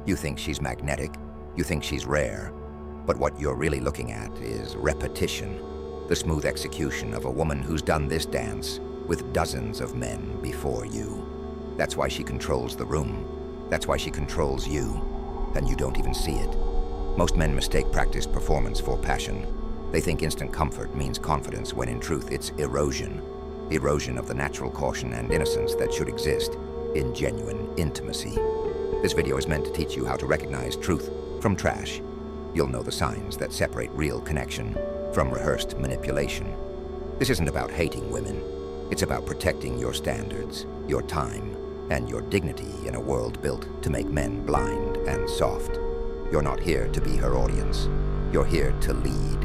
You think she's magnetic, you think she's rare, but what you're really looking at is repetition, the smooth execution of a woman who's done this dance with dozens of men before you. That's why she controls the room. That's why she controls you, and you don't even see it. Most men mistake practiced performance for passion. They think instant comfort means confidence, when in truth it's erosion. Erosion of the natural caution and innocence that should exist in genuine intimacy. This video is meant to teach you how to recognize truth from trash. You'll know the signs that separate real connection from rehearsed manipulation. This isn't about hating women. It's about protecting your standards, your time, and your dignity in a world built to make men blind and soft. You're not here to be her audience. You're here to lead.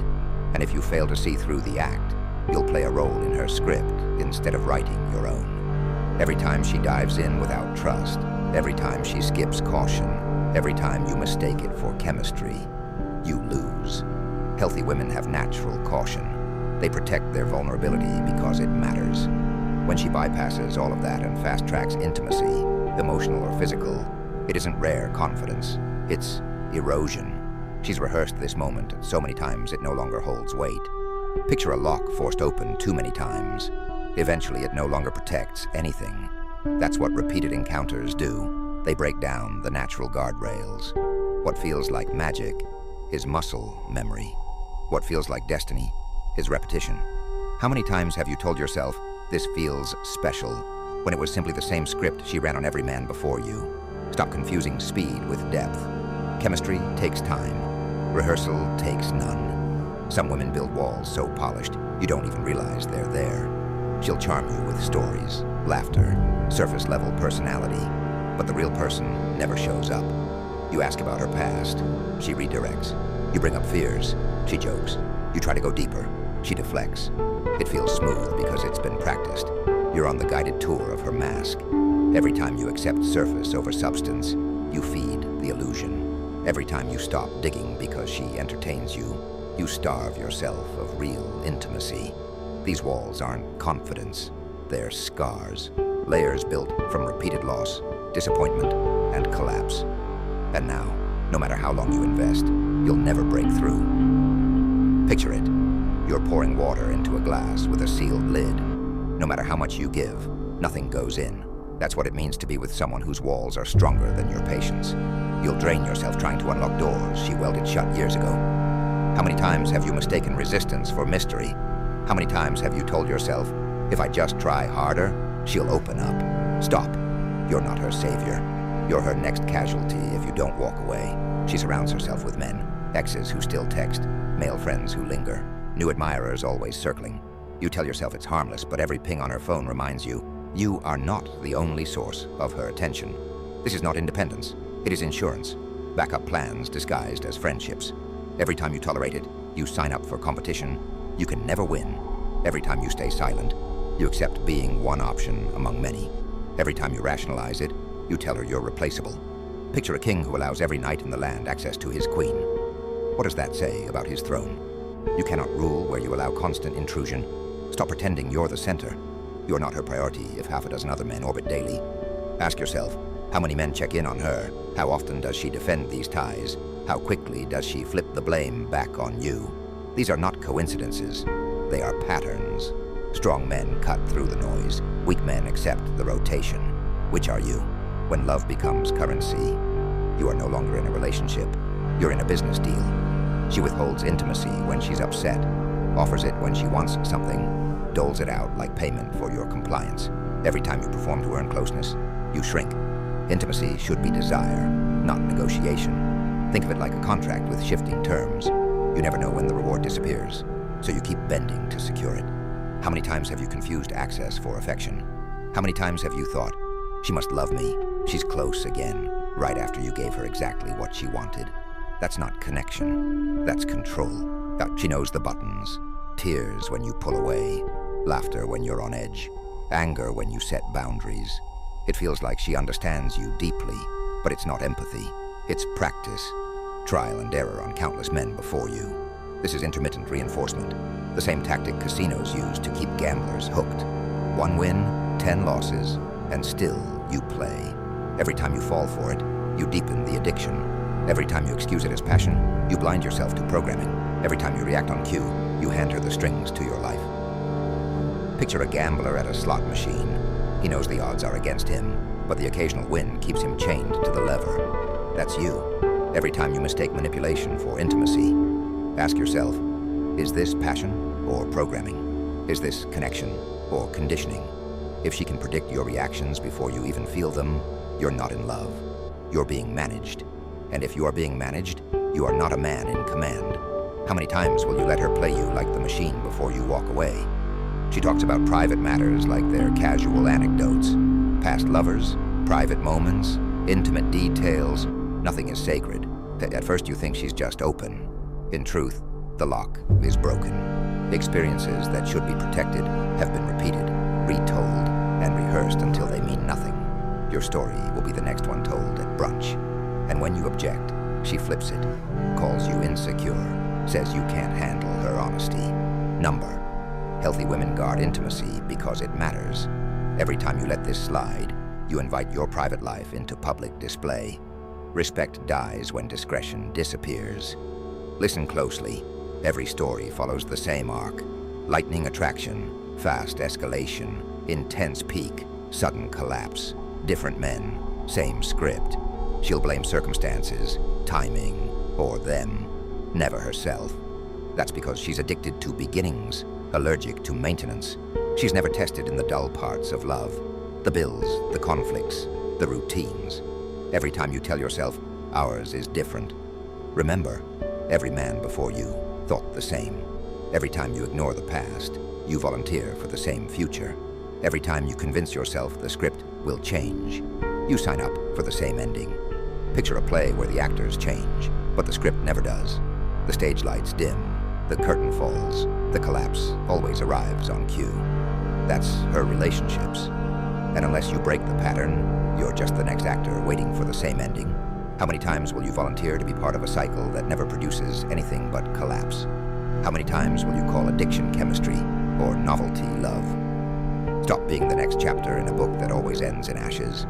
And if you fail to see through the act, you'll play a role in her script instead of writing your own. Every time she dives in without trust, every time she skips caution, every time you mistake it for chemistry, you lose. Healthy women have natural caution. They protect their vulnerability because it matters. When she bypasses all of that and fast-tracks intimacy, emotional or physical, it isn't rare confidence, it's erosion. She's rehearsed this moment so many times it no longer holds weight. Picture a lock forced open too many times. Eventually it no longer protects anything. That's what repeated encounters do. They break down the natural guardrails. What feels like magic is muscle memory. What feels like destiny is repetition. How many times have you told yourself, "This feels special," when it was simply the same script she ran on every man before you? Stop confusing speed with depth. Chemistry takes time. Rehearsal takes none. Some women build walls so polished, you don't even realize they're there. She'll charm you with stories, laughter, surface-level personality, but the real person never shows up. You ask about her past, she redirects. You bring up fears, she jokes. You try to go deeper, she deflects. It feels smooth because it's been practiced. You're on the guided tour of her mask. Every time you accept surface over substance, you feed the illusion. Every time you stop digging because she entertains you, you starve yourself of real intimacy. These walls aren't confidence, they're scars. Layers built from repeated loss, disappointment, and collapse. And now, no matter how long you invest, you'll never break through. Picture it. You're pouring water into a glass with a sealed lid. No matter how much you give, nothing goes in. That's what it means to be with someone whose walls are stronger than your patience. You'll drain yourself trying to unlock doors she welded shut years ago. How many times have you mistaken resistance for mystery? How many times have you told yourself, "If I just try harder, she'll open up"? Stop. You're not her savior. You're her next casualty if you don't walk away. She surrounds herself with men, exes who still text, male friends who linger, new admirers always circling. You tell yourself it's harmless, but every ping on her phone reminds you, you are not the only source of her attention. This is not independence. It is insurance. Backup plans disguised as friendships. Every time you tolerate it, you sign up for competition. You can never win. Every time you stay silent, you accept being one option among many. Every time you rationalize it, you tell her you're replaceable. Picture a king who allows every knight in the land access to his queen. What does that say about his throne? You cannot rule where you allow constant intrusion. Stop pretending you're the center. You're not her priority if half a dozen other men orbit daily. Ask yourself, how many men check in on her? How often does she defend these ties? How quickly does she flip the blame back on you? These are not coincidences. They are patterns. Strong men cut through the noise. Weak men accept the rotation. Which are you? When love becomes currency, you are no longer in a relationship. You're in a business deal. She withholds intimacy when she's upset, offers it when she wants something, doles it out like payment for your compliance. Every time you perform to earn closeness, you shrink. Intimacy should be desire, not negotiation. Think of it like a contract with shifting terms. You never know when the reward disappears, so you keep bending to secure it. How many times have you confused access for affection? How many times have you thought, "She must love me, she's close again," right after you gave her exactly what she wanted? That's not connection, that's control. She knows the buttons. Tears when you pull away, laughter when you're on edge, anger when you set boundaries. It feels like she understands you deeply, but it's not empathy. It's practice, trial and error on countless men before you. This is intermittent reinforcement, the same tactic casinos use to keep gamblers hooked. 1 win, 10 losses, and still you play. Every time you fall for it, you deepen the addiction. Every time you excuse it as passion, you blind yourself to programming. Every time you react on cue, you hand her the strings to your life. Picture a gambler at a slot machine. He knows the odds are against him, but the occasional win keeps him chained to the lever. That's you. Every time you mistake manipulation for intimacy, ask yourself, is this passion or programming? Is this connection or conditioning? If she can predict your reactions before you even feel them, you're not in love. You're being managed. And if you are being managed, you are not a man in command. How many times will you let her play you like the machine before you walk away? She talks about private matters like they're casual anecdotes. Past lovers, private moments, intimate details. Nothing is sacred. At first you think she's just open. In truth, the lock is broken. Experiences that should be protected have been repeated, retold, and rehearsed until they mean nothing. Your story will be the next one told at brunch. And when you object, she flips it, calls you insecure, says you can't handle her honesty. Number. Healthy women guard intimacy because it matters. Every time you let this slide, you invite your private life into public display. Respect dies when discretion disappears. Listen closely. Every story follows the same arc. Lightning attraction, fast escalation, intense peak, sudden collapse. Different men, same script. She'll blame circumstances, timing, or them, never herself. That's because she's addicted to beginnings, allergic to maintenance. She's never tested in the dull parts of love. The bills, the conflicts, the routines. Every time you tell yourself, ours is different. Remember, every man before you thought the same. Every time you ignore the past, you volunteer for the same future. Every time you convince yourself the script will change, you sign up for the same ending. Picture a play where the actors change, but the script never does. The stage lights dim, the curtain falls, the collapse always arrives on cue. That's her relationships. And unless you break the pattern, you're just the next actor waiting for the same ending. How many times will you volunteer to be part of a cycle that never produces anything but collapse? How many times will you call addiction chemistry or novelty love? Stop being the next chapter in a book that always ends in ashes.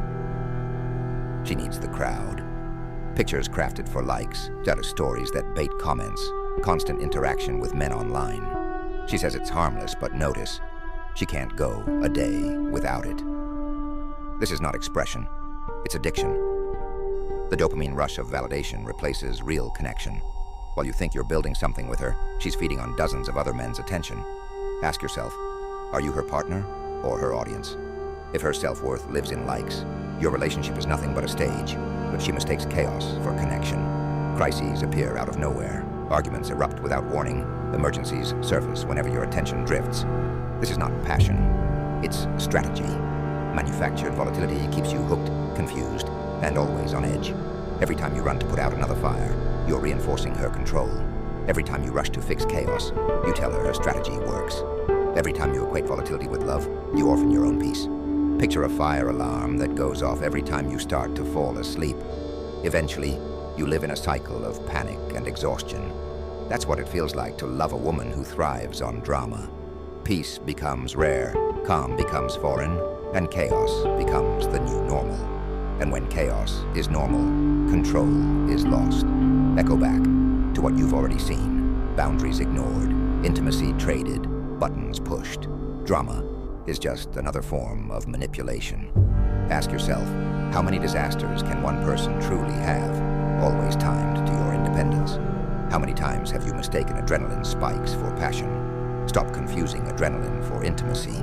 She needs the crowd. Pictures crafted for likes, status stories that bait comments, constant interaction with men online. She says it's harmless, but notice, she can't go a day without it. This is not expression, it's addiction. The dopamine rush of validation replaces real connection. While you think you're building something with her, she's feeding on dozens of other men's attention. Ask yourself, are you her partner or her audience? If her self-worth lives in likes, your relationship is nothing but a stage, but she mistakes chaos for connection. Crises appear out of nowhere. Arguments erupt without warning. Emergencies surface whenever your attention drifts. This is not passion, it's strategy. Manufactured volatility keeps you hooked, confused, and always on edge. Every time you run to put out another fire, you're reinforcing her control. Every time you rush to fix chaos, you tell her strategy works. Every time you equate volatility with love, you orphan your own peace. Picture a fire alarm that goes off every time you start to fall asleep. Eventually, you live in a cycle of panic and exhaustion. That's what it feels like to love a woman who thrives on drama. Peace becomes rare, calm becomes foreign, and chaos becomes the new normal. And when chaos is normal, control is lost. Echo back to what you've already seen. Boundaries ignored, intimacy traded, buttons pushed. Drama is just another form of manipulation. Ask yourself, how many disasters can one person truly have, always timed to your independence? How many times have you mistaken adrenaline spikes for passion? Stop confusing adrenaline for intimacy.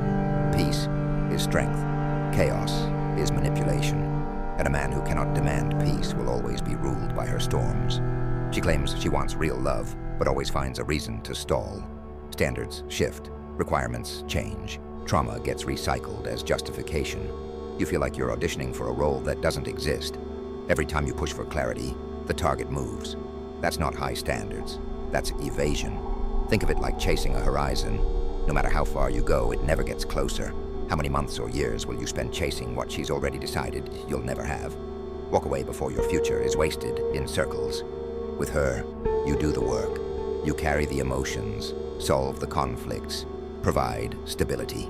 Peace is strength. Chaos is manipulation. And a man who cannot demand peace will always be ruled by her storms. She claims she wants real love, but always finds a reason to stall. Standards shift, requirements change. Trauma gets recycled as justification. You feel like you're auditioning for a role that doesn't exist. Every time you push for clarity, the target moves. That's not high standards. That's evasion. Think of it like chasing a horizon. No matter how far you go, it never gets closer. How many months or years will you spend chasing what she's already decided you'll never have? Walk away before your future is wasted in circles. With her, you do the work. You carry the emotions, solve the conflicts, provide stability.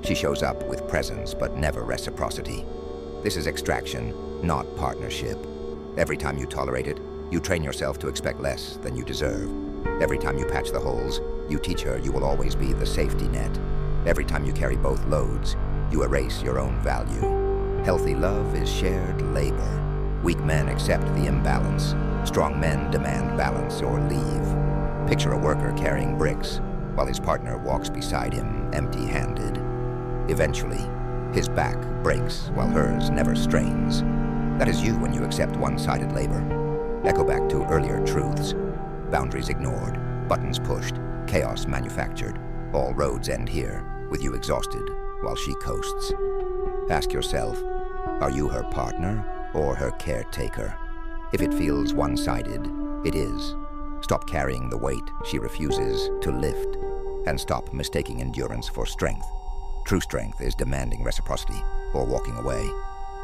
She shows up with presence but never reciprocity. This is extraction, not partnership. Every time you tolerate it, you train yourself to expect less than you deserve. Every time you patch the holes, you teach her you will always be the safety net. Every time you carry both loads, you erase your own value. Healthy love is shared labor. Weak men accept the imbalance. Strong men demand balance or leave. Picture a worker carrying bricks while his partner walks beside him empty-handed. Eventually, his back breaks while hers never strains. That is you when you accept one-sided labor. Echo back to earlier truths. Boundaries ignored, buttons pushed, chaos manufactured. All roads end here, with you exhausted while she coasts. Ask yourself, are you her partner or her caretaker? If it feels one-sided, it is. Stop carrying the weight she refuses to lift, and stop mistaking endurance for strength. True strength is demanding reciprocity or walking away.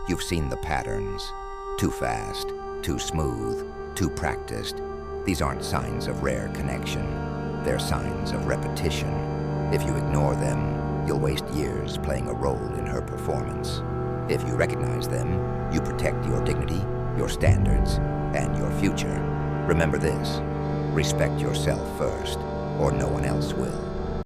You've seen the patterns. Too fast, too smooth, too practiced. These aren't signs of rare connection. They're signs of repetition. If you ignore them, you'll waste years playing a role in her performance. If you recognize them, you protect your dignity, your standards, and your future. Remember this: respect yourself first, or no one else will.